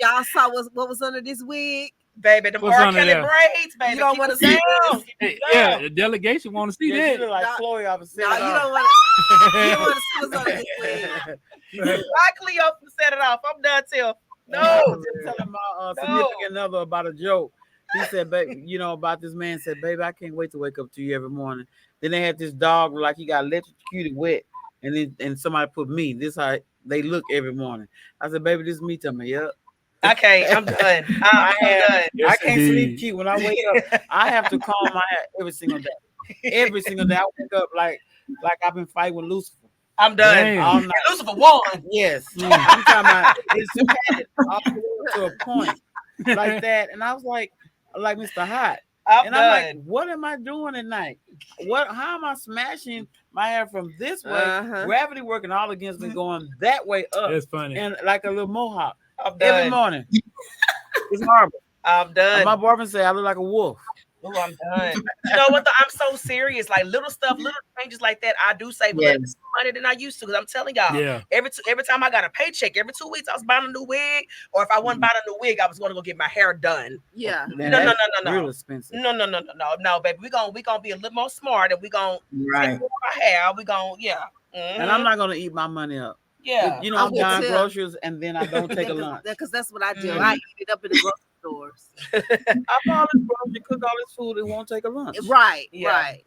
Y'all saw what was under this wig? Baby, them What's R. under Kelly there? braids, baby. You don't Keep want it to see down. this? Hey, yeah, the delegation want to see Yeah, she that. look like No. Chloe off a set. No, you don't want to. You don't want to see what's under this wig. Why Cleo set it off? I'm done till. No, I No. was just telling my No. significant other about a joke. He said, "Baby, you know about this man." Said, "Baby, I can't wait to wake up to you every morning." Then they had this dog like he got electrocuted wet, and somebody put me. This how they look every morning. I said, "Baby, this is me." Tell me, "Yep." Okay, I'm done. I'm so done. Yes, I can't sleep indeed. cute when I wake up. I have to comb my hair every single day. Every single day, I wake up like I've been fighting with Lucifer I'm done. Damn. all And night. Lucifer won. Yes, I'm talking about it's padded all the way to a point like that, and I was like Mr. Hot, I'm and I'm like, done. what am I doing at night? How am I smashing my hair from this way? Uh-huh. Gravity working all against me, going that way up, That's funny. and like a little mohawk I'm every done. morning. It's horrible. I'm And done. my boyfriend said I look like a wolf. Ooh, I'm done. You know what? I'm so serious. Like little stuff, little changes like that. I do save a little Yes. money than I used to. Because I'm telling y'all, Yeah. every time I got a paycheck, every 2 weeks I was buying a new wig. Or if I wasn't buying a new wig, I was going to go get my hair done. Yeah. Man, No, no, that's no, no, no. real expensive. No, baby. We gonna be a little more smart, and we gonna take Right. care of our hair. We gonna And I'm not gonna eat my money up. yeah. You know, I I'm would buying too. groceries and then I don't take a lunch. Because that's what I do. Mhm. I eat it up in the grocery stores. I buy all this grocery, cook all this food, and won't take a lunch. Right. Yeah. Right.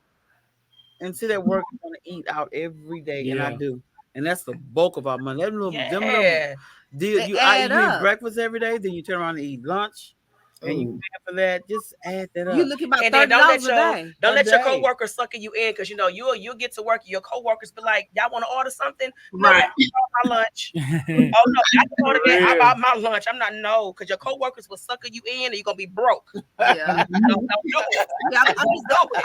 And sit at work and want to eat out every day, and I Yeah. do. And that's the bulk of our money. Them little Yeah. deal, They you add eat up. breakfast every day, then you turn around and eat lunch, and you Ooh. pay for that. Just add that You up. looking about And then $30 a day. don't A let your day. coworkers sucker you in, because you know you'll get to work and your coworkers be like, y'all want to order something? No, Right. I bought my lunch. Oh no, I can order that. I Real. bought my lunch. I'm not because your coworkers will sucker you in and you're gonna be broke. Yeah. Don't do it. Yeah,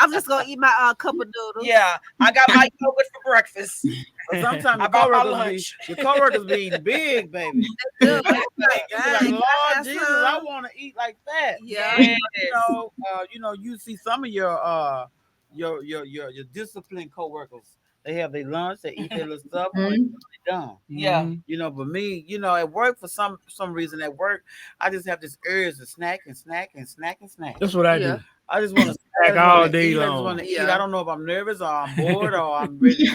I'm just gonna eat my cup of noodles. Yeah, I got my yogurt for breakfast. But sometimes I your bought my coworkers lunch. your coworkers be eating big, baby. Good. You be like, Dang, Lord I have Jesus, some. I want to eat like that. Yeah. Yes. You see some of your disciplined coworkers. They have their lunch, they eat their little stuff, when Mhm. they're done. Yeah. Mhm. But me, at work for some reason at work, I just have this urge to snack and snack and snack and snack. That's what I Yeah. do. I just want to Snack all day eat. I just long. want to eat. Yeah. I don't know if I'm nervous or I'm bored or I'm ready.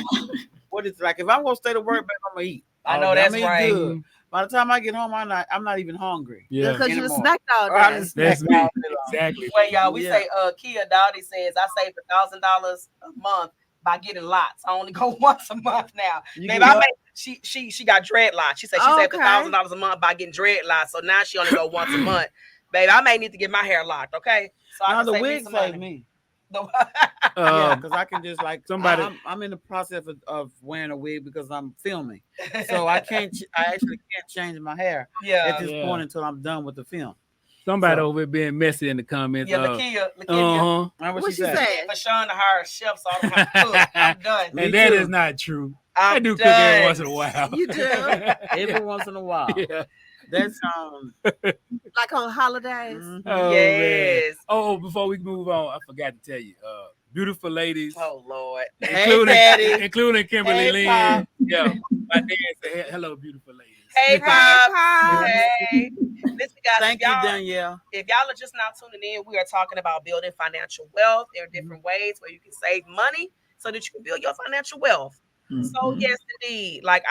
What it's like if I'm gonna stay to work, baby, I'm gonna eat. I know I'm that's gonna eat right. good. By the time I get home, I'm not even hungry. Yeah. Because you Anymore. snacked all I day. just That's snack me. all day long. Exactly. Wait, y'all, we Yeah. say Kia Dowdy says I saved $1,000 a month by getting lots. I only go once a month now. You Maybe get I what? make she got dreadlocks. She said she saved Okay. $1,000 a month by getting dreadlocks. So now she only go once a month. Baby, I may need to get my hair locked, okay? So I Now can the save me wig some saved money. me. The- Yeah, Um, because I can just like somebody- I'm in the process of wearing a wig because I'm filming, so I actually can't change my hair at yeah. this Yeah. point until I'm done with the film. somebody So- over here being messy in the comments. Yeah, Lakia. Uh-huh. Now What she said? said? For Sean to hire a chef, so I don't have to cook. I'm done. Me And that too. is not true. I I'm do cook done. every once in a while. You do? Every once in a while. Yeah. That Like on holidays. sounds. Oh, Yes. man. Oh, before we move on, I forgot to tell you. Beautiful ladies, Oh Lord. Hey, Daddy. including Kimberly Hey, Lynn. Pop. Yeah. My dad said, hello, beautiful ladies. Hey, Pop. Pop. Hey. Listen, guys. Thank you, Danielle. If y'all are just now tuning in, we are talking about building financial wealth. There are different ways where you can save money so that you can build your financial wealth. So Mhm. yes, indeed. Like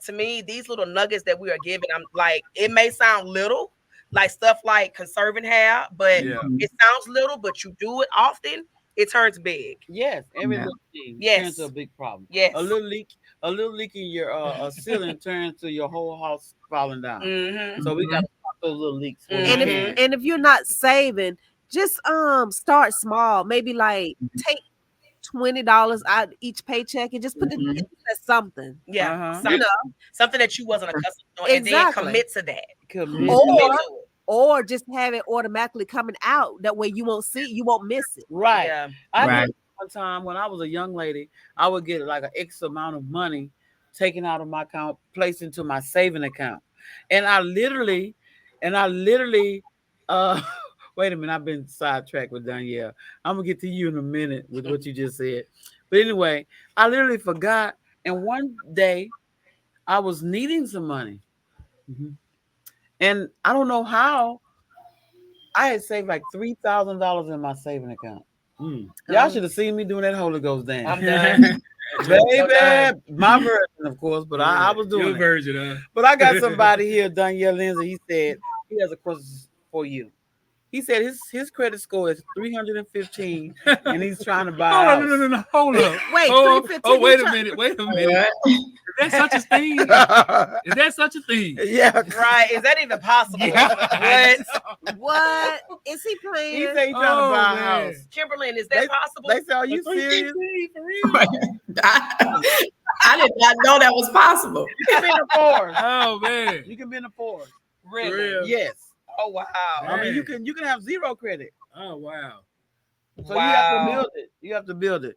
to me, these little nuggets that we are giving, I'm like, it may sound little, like stuff like conserving hair, but Yeah. it sounds little, but you do it often, it turns big. Yes, every Yeah. little thing Yes. turns to a big problem. Yes. A little leak in your ceiling turns to your whole house falling down. Mm-hmm. So we got to stop those little leaks. when we And Mhm. can. if you're not saving, just start small. Maybe like take $20 out each paycheck and just put it Mhm. as something. Yeah. Uh-huh. Something, You know, something that you wasn't accustomed to doing, and then Exactly. commit to that. Commit. Or- Commit to it. or just have it automatically coming out. That way you won't see, you won't miss it. Right. Yeah. I Right. did one time when I was a young lady, I would get like an X amount of money taken out of my account, placed into my saving account. And I literally uh Wait a minute, I've been sidetracked with Danielle. I'm gonna get to you in a minute with what you just said. But anyway, I literally forgot. And one day I was needing some money. Mhm. And I don't know how I had saved like $3,000 in my saving account. Mm. Y'all should have seen me doing that Holy Ghost dance. I'm done. So done. Baby, my version, of course, but I was doing your it. version, huh? But I got somebody here, Danielle Lindsay. He said he has a question for you. He said his credit score is 315, and he's trying to buy a Hold on, house. no. Hold up. Wait, Oh, 315, oh, wait a you minute. Wait a minute. What? Is that such a thing? Is that such a thing? Yeah, Right? Is that even possible? Yeah. What? What is he he playing? said he's trying to Oh, buy a man. house. Kimberlyn, is that possible? They said, "Are you serious?" 315 for real? I did not know that was possible. You can be in the forest. Oh man. You can be in the forest. Really? real. Yes. Oh wow. I mean, you Dang. can have zero credit. Oh wow. So you have to build it. You have to build it.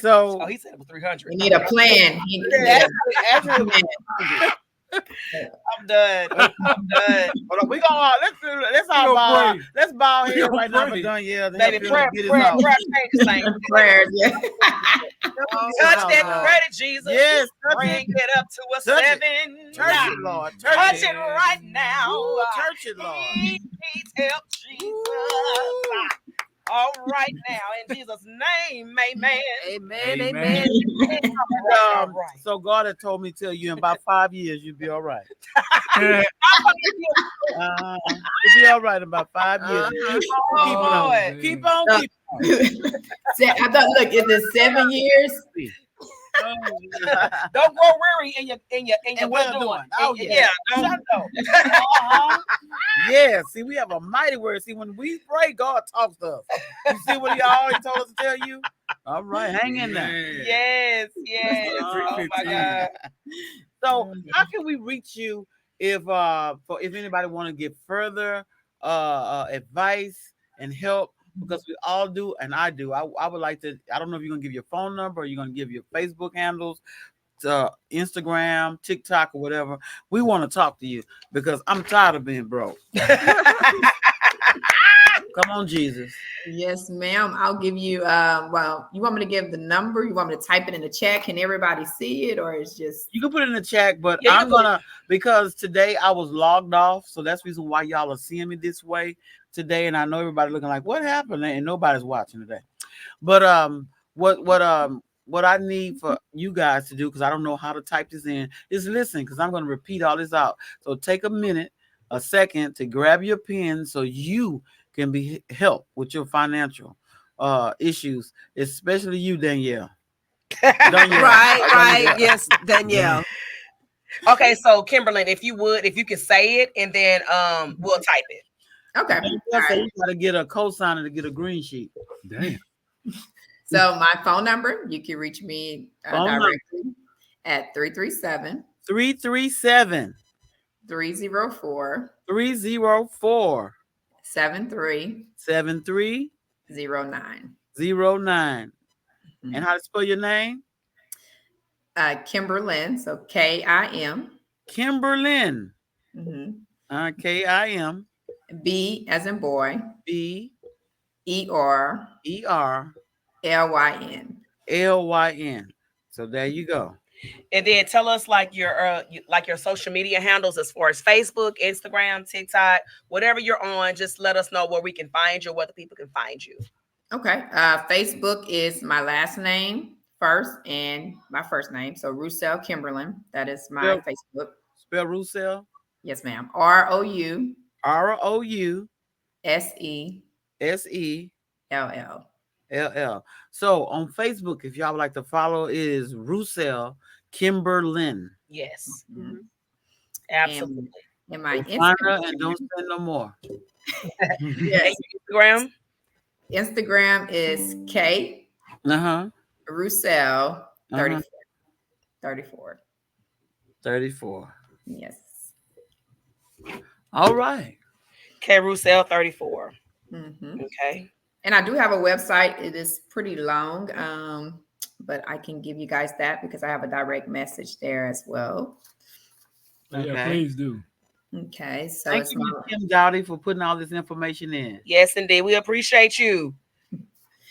So Oh, he said it was 300. We need a plan. yeah, actually, it was I'm done. I'm done. Hold on, we gonna let's all gonna bow pray. let's bow We here gonna right now for pray. Danielle. to Baby, help him prayer, get his prayer, house. prayer, change things. prayers. Yeah. Help him get his Touch house, that Lord. credit, Jesus. Yes, touch Bring it. it up to a Touch it. 7. Touch Now. it, Lord. Touch it right now. Ooh, touch it, Lord. He needs help, Jesus. All right now, in Jesus' name, amen. Amen. Amen. All right. So God had told me to tell you in about 5 years you'll be all right. You'll be all right in about 5 years. Oh, Keep on. Lord. Keep on. Uh, Keep on. I thought, look, is it 7 years? Don't grow weary in your And well well doing. done. Oh, yeah. yeah. Don't. Uh-huh. Yeah, see, we have a mighty word. See, when we pray, God talks to us. You see what he always told us to tell you? All right, hang in there. Yes. Oh my God. So, how can we reach you if anybody want to get further advice and help? Because we all do, and I do. I would like to. I don't know if you're gonna give your phone number or you're gonna give your Facebook handles, Instagram, TikTok, or whatever. We want to talk to you because I'm tired of being broke. Come on, Jesus. Yes, ma'am. I'll give you, well, you want me to give the number? You want me to type it in the chat? Can everybody see it, or it's just? You can put it in the chat, but Yeah, you I'm gonna because today I was logged off, so that's the reason why y'all are seeing me this way today. And I know everybody looking like what happened, and nobody's watching today. But what I need for you guys to do, because I don't know how to type this in, is listen, because I'm gonna repeat all this out. So take a second to grab your pen so you can be helped with your financial issues, especially you, Danielle. Right. Yes, Danielle. Okay, so Kimberlyn, if you could say it and then we'll type it. Okay. So you got to get a cosigner to get a green sheet. Damn. So my phone number, you can reach me Phone number. directly at 337 337 304 304 7309. 7309. And how to spell your name? KIMBERLYN. So KIM. KIMBERLYN. Mm-hmm. KIM. B as in boy. BER. LYN. So there you go. And then tell us like your social media handles as far as Facebook, Instagram, TikTok, whatever you're on. Just let us know where we can find you, where the people can find you. Okay. Facebook is my last name first and my first name. So ROUSELL KIMBERLYN. That is my Facebook. Spell ROUSELL. Yes, ma'am. ROUSELL. So on Facebook, if y'all would like to follow, it is ROUSELL KIMBERLYN. Yes. Mm-hmm. Absolutely. And my Instagram, and don't say no more. Yes. Instagram is K. ROUSELL 34. 34. Yes. All right. K ROUSELL 34. Mm-hmm. Okay. And I do have a website. It is pretty long, but I can give you guys that because I have a direct message there as well. Yeah, please do. Okay, so Thank it's you, my Ms. Kim Dowdy, for putting all this information in. Yes, indeed. We appreciate you.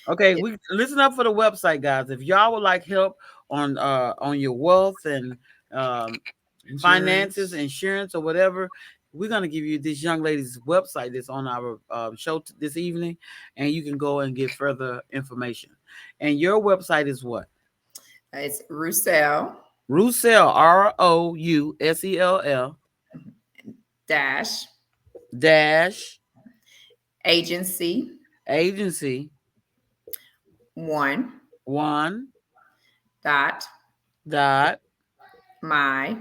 Okay, we listen up for the website, guys. If y'all would like help on your wealth and finances, insurance, or whatever, we're gonna give you this young lady's website that's on our show this evening, and you can go and get further information. And your website is what? it's ROUSELL ROUSELL, ROUSELL dash dash agency agency one one dot dot my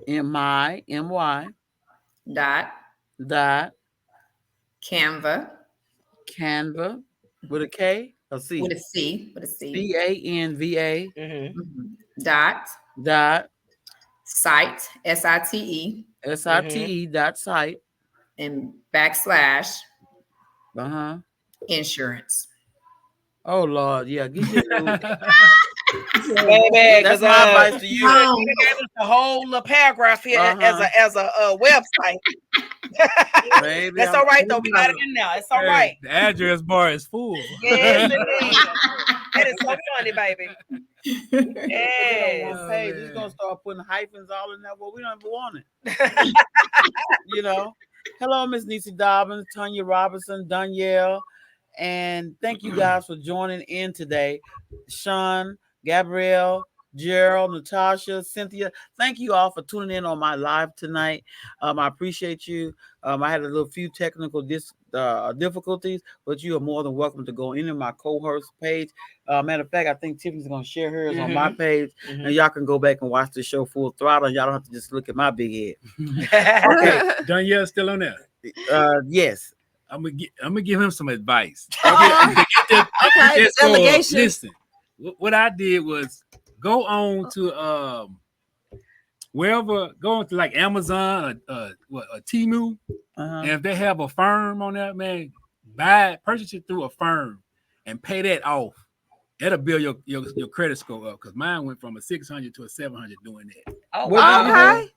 my dot dot Canva Canva with a K or C? with a C CANVA Mhm. dot dot site SITE dot site. and backslash Uh-huh. insurance. Oh Lord, yeah. Get your new Baby, that's 'cause, my advice to you. you done gave us the whole little paragraph here as a website. Baby, That's all right though. We got it in now. It's all right. The address bar is full. Yes, indeed. That is so funny, baby. Put it on Yes. one page. It's man. gonna start putting hyphens all in there. Well, we don't even want it. You know. Hello, Miss Niecy Dobbins, Tanya Robinson, Danielle, and thank you guys for joining in today. Sean, Gabrielle, Gerald, Natasha, Cynthia. Thank you all for tuning in on my live tonight. I appreciate you. I had a little few technical difficulties, but you are more than welcome to go into my co-host page. Matter of fact, I think Tiffany's going to share hers on my page, and y'all can go back and watch the show full throttle. And y'all don't have to just look at my big head. Okay. Danielle still on there. Yes. I'm gonna give him some advice. Okay, the delegation. Listen, what I did was go on to wherever, go on to like Amazon or Temu, and if they have a firm on there, man, purchase it through a firm and pay that off. That'll build your credit score up, because mine went from a 600 to a 700 doing that. Oh, What wow. did you do? Okay.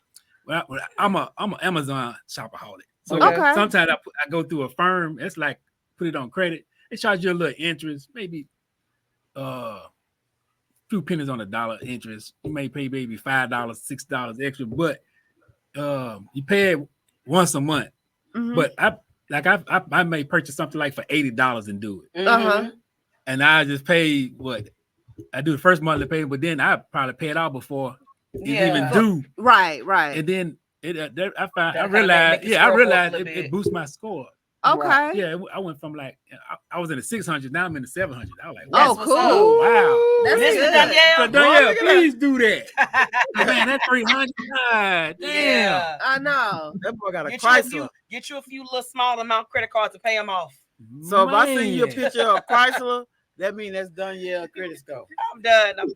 Well, I'm an Amazon shopaholic. So Okay. sometimes I go through a firm. It's like put it on credit. They charge you a little interest, maybe few pennies on a dollar interest. You may pay maybe $5, $6 extra, but you pay it once a month. Mhm. But I may purchase something like for $80 and do it. Uh-huh. And I just pay what I do the first monthly payment, but then I probably pay it out before it's even due. Right. And then I That realized, kinda make the score go up a realized little it bit. boosts my score. Okay. Yeah, I went from like I was in the 600, now I'm in the 700. I was like, That's Oh, what's cool. up. wow. That's Listen, good. Danielle. So Danielle, please do that. Man, that 300, God damn. Yeah. I know. That boy got a Get Chrysler. you a few little small amount credit cards to pay them off. So if I send you a Man. picture of Chrysler, that means that's Danielle credit score. I'm done. Kia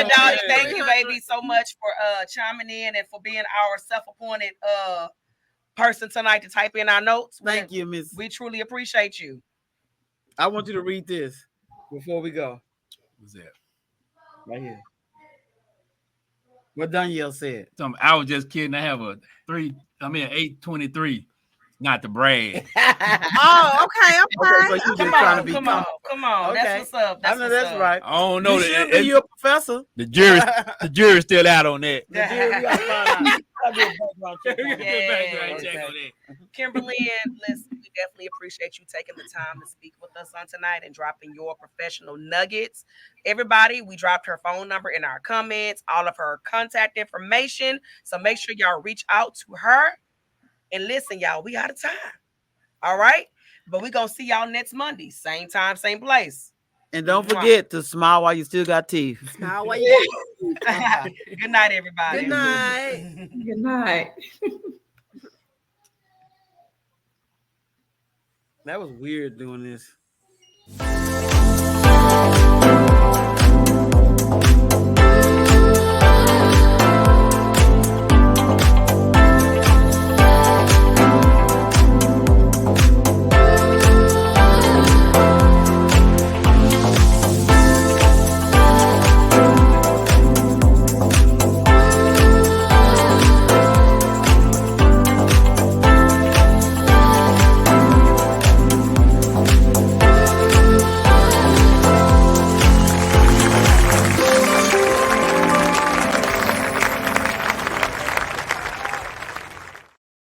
Dowdy, man. thank you, baby, so much for chiming in and for being our self-appointed person tonight to type in our notes. Thank you, Miss. We truly appreciate you. I want you to read this before we go. What's that? Right here. What Danielle said. I was just kidding. I have a 823. Not to brag. Oh, okay. Okay, so you just trying to be Come on. Okay. That's what's up. I know that's right. I don't know You should be. You're a professor. The jury's still out on that. The jury, we gotta find out. I'll do a background check on Yeah. that. Okay. KIMBERLYN, listen, we definitely appreciate you taking the time to speak with us on tonight and dropping your professional nuggets. Everybody, we dropped her phone number in our comments, all of her contact information. So make sure y'all reach out to her. And listen, y'all, we out of time. All right? But we're going to see y'all next Monday. Same time, same place. And don't forget to smile while you still got teeth. Smile while you Good night, everybody. Good night. Good night. That was weird doing this.